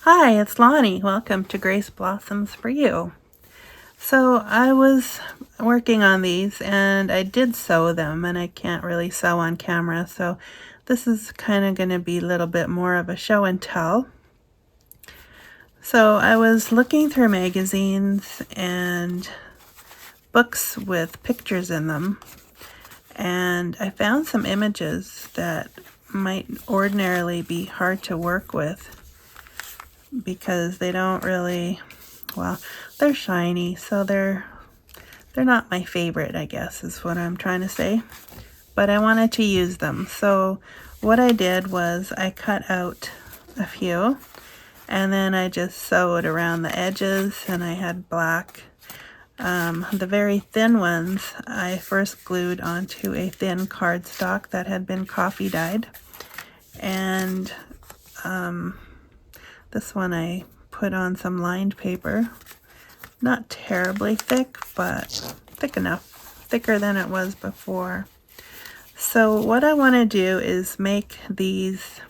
Hi, it's Lonnie. Welcome to Grace Blossoms for You. So I was working on these and I did sew them, and I can't really sew on camera, so this is kind of going to be a little bit more of a show and tell. So I was looking through magazines and books with pictures in them, and I found some images that might ordinarily be hard to work with because they don't really, well, they're shiny, so they're not my favorite, I guess, is what I'm trying to say. But I wanted to use them. So what I did was I cut out a few, and then I just sewed around the edges, and I had black. The very thin ones I first glued onto a thin cardstock that had been coffee dyed. And this one I put on some lined paper. Not terribly thick, but thick enough. Thicker than it was before. So what I want to do is make these,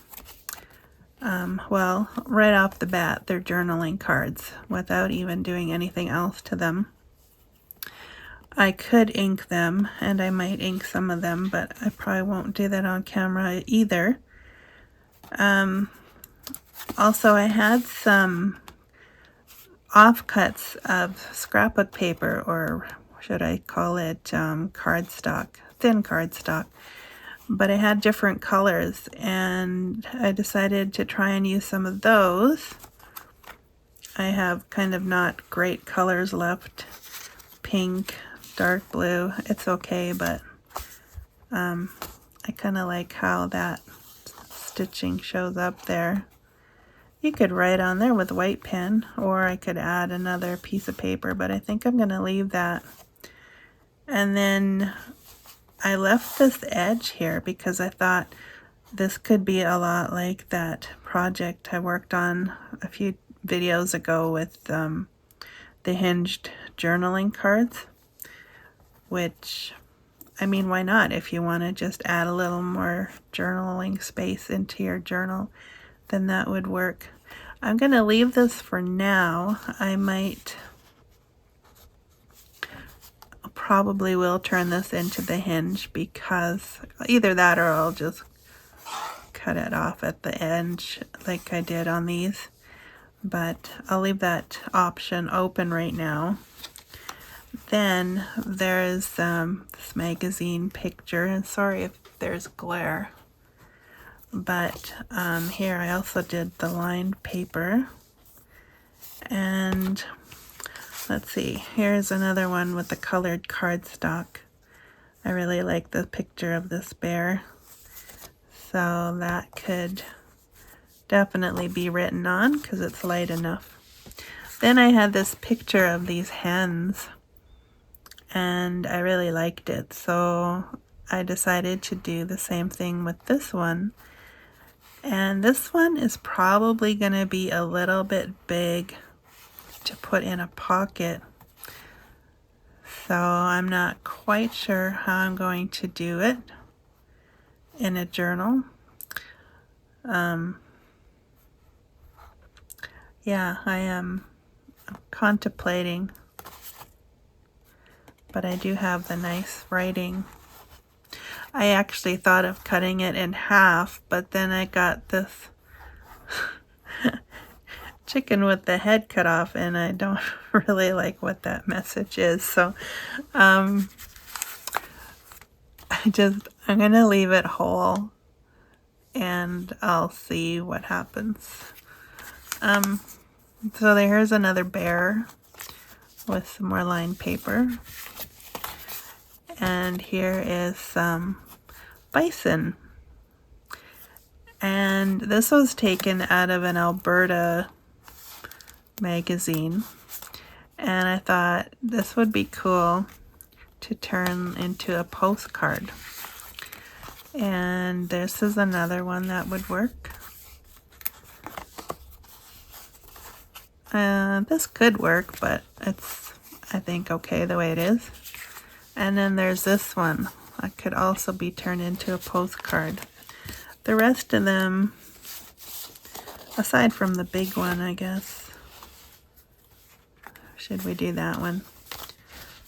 well, right off the bat, they're journaling cards without even doing anything else to them. I could ink them, and I might ink some of them, but I probably won't do that on camera either. Also, I had some offcuts of scrapbook paper, or should I call it cardstock, thin cardstock, but it had different colors, and I decided to try and use some of those. I have kind of not great colors left. Pink, dark blue, it's okay, but I kind of like how that stitching shows up there. You could write on there with a white pen, or I could add another piece of paper, but I think I'm going to leave that. And then I left this edge here because I thought this could be a lot like that project I worked on a few videos ago with the hinged journaling cards, which, I mean, why not? If you want to just add a little more journaling space into your journal, then that would work. I'm going to leave this for now. I probably will turn this into the hinge, because either that or I'll just cut it off at the edge like I did on these. But I'll leave that option open right now. Then there's this magazine picture, and sorry if there's glare. But here I also did the lined paper. And let's see, here's another one with the colored cardstock. I really like the picture of this bear, so that could definitely be written on because it's light enough. Then I had this picture of these hens, and I really liked it, so I decided to do the same thing with this one. And this one is probably going to be a little bit big to put in a pocket, so I'm not quite sure how I'm going to do it in a journal. Yeah, I am contemplating, but I do have the nice writing. I actually thought of cutting it in half, but then I got this chicken with the head cut off, and I don't really like what that message is, so I'm gonna leave it whole, and I'll see what happens. So here's another bear with some more lined paper, and here is some bison, and this was taken out of an Alberta magazine, and I thought this would be cool to turn into a postcard. And this is another one that would work. This could work, but it's, I think, okay the way it is. And then there's this one that could also be turned into a postcard. The rest of them Aside from the big one, I guess. Should we do that one?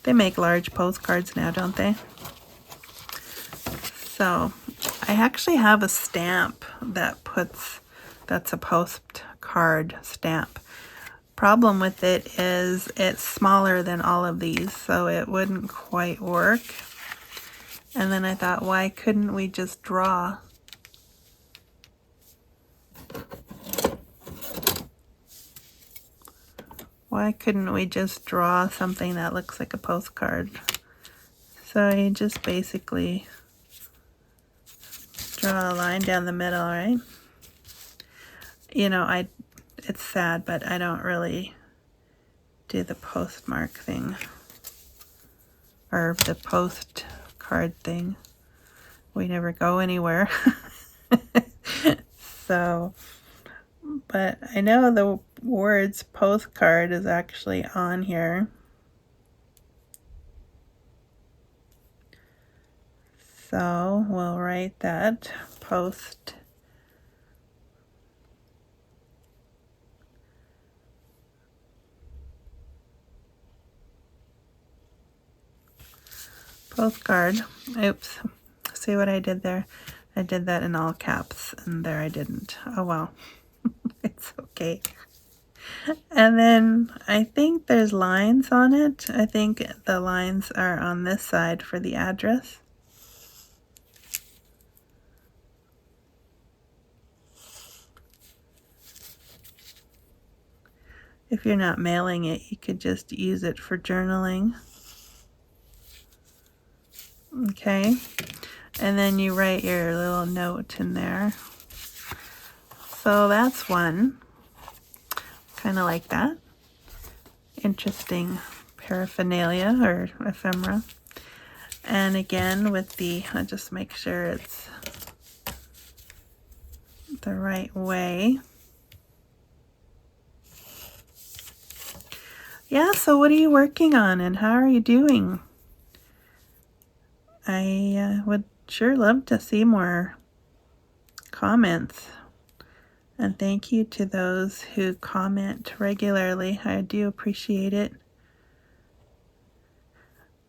They make large postcards now, don't they? So I actually have a stamp that's a postcard stamp. Problem with it is it's smaller than all of these, so it wouldn't quite work. And then I thought, why couldn't we just draw? Why couldn't we just draw something that looks like a postcard? So you just basically draw a line down the middle, right? You know, it's sad, but I don't really do the postmark thing or the postcard thing. We never go anywhere. So, but I know the words postcard is actually on here. So we'll write that postcard. Oops. See what I did there? I did that in all caps, and there I didn't. Oh well. It's okay. And then I think there's lines on it. I think the lines are on this side for the address. If you're not mailing it, you could just use it for journaling. Okay. And then you write your little note in there. So that's one. Kind of like that. Interesting paraphernalia or ephemera. And again with the, I'll just make sure it's the right way. Yeah, so what are you working on and how are you doing? I would sure love to see more comments. And thank you to those who comment regularly. I do appreciate it.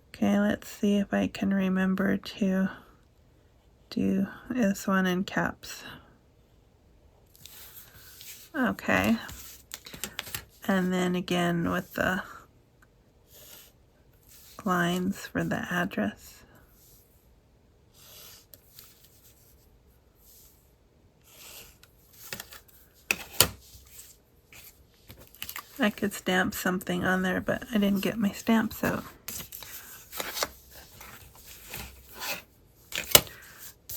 Okay, let's see if I can remember to do this one in caps. Okay. And then again with the lines for the address. I could stamp something on there, but I didn't get my stamps out.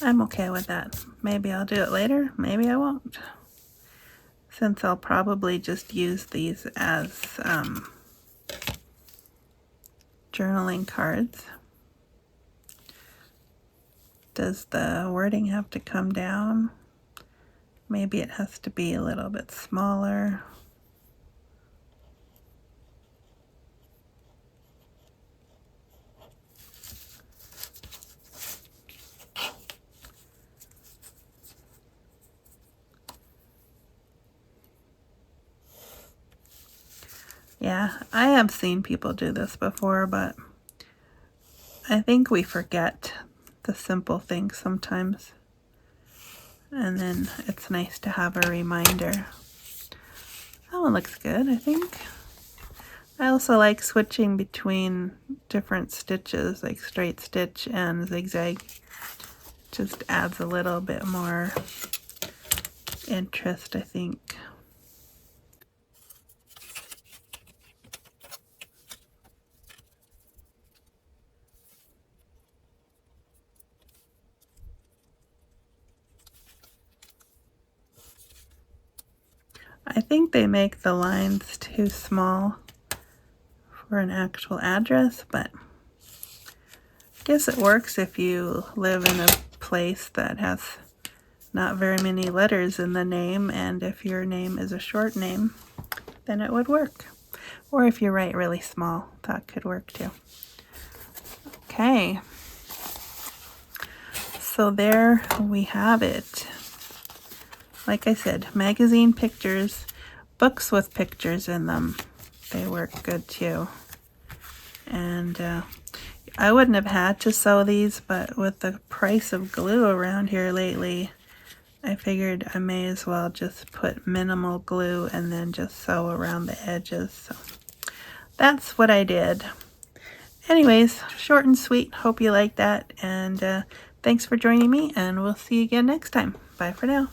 I'm okay with that. Maybe I'll do it later, maybe I won't. Since I'll probably just use these as journaling cards. Does the wording have to come down? Maybe it has to be a little bit smaller. Yeah, I have seen people do this before, but I think we forget the simple things sometimes. And then it's nice to have a reminder. That one looks good, I think. I also like switching between different stitches, like straight stitch and zigzag. Just adds a little bit more interest, I think. I think they make the lines too small for an actual address, but I guess it works if you live in a place that has not very many letters in the name, and if your name is a short name, then it would work. Or if you write really small, that could work too. Okay. So there we have it. like I said, magazine pictures, books with pictures in them. They work good too. And I wouldn't have had to sew these, but with the price of glue around here lately, I figured I may as well just put minimal glue and then just sew around the edges. So that's what I did. Anyways, short and sweet. Hope you like that. And thanks for joining me, and we'll see you again next time. Bye for now.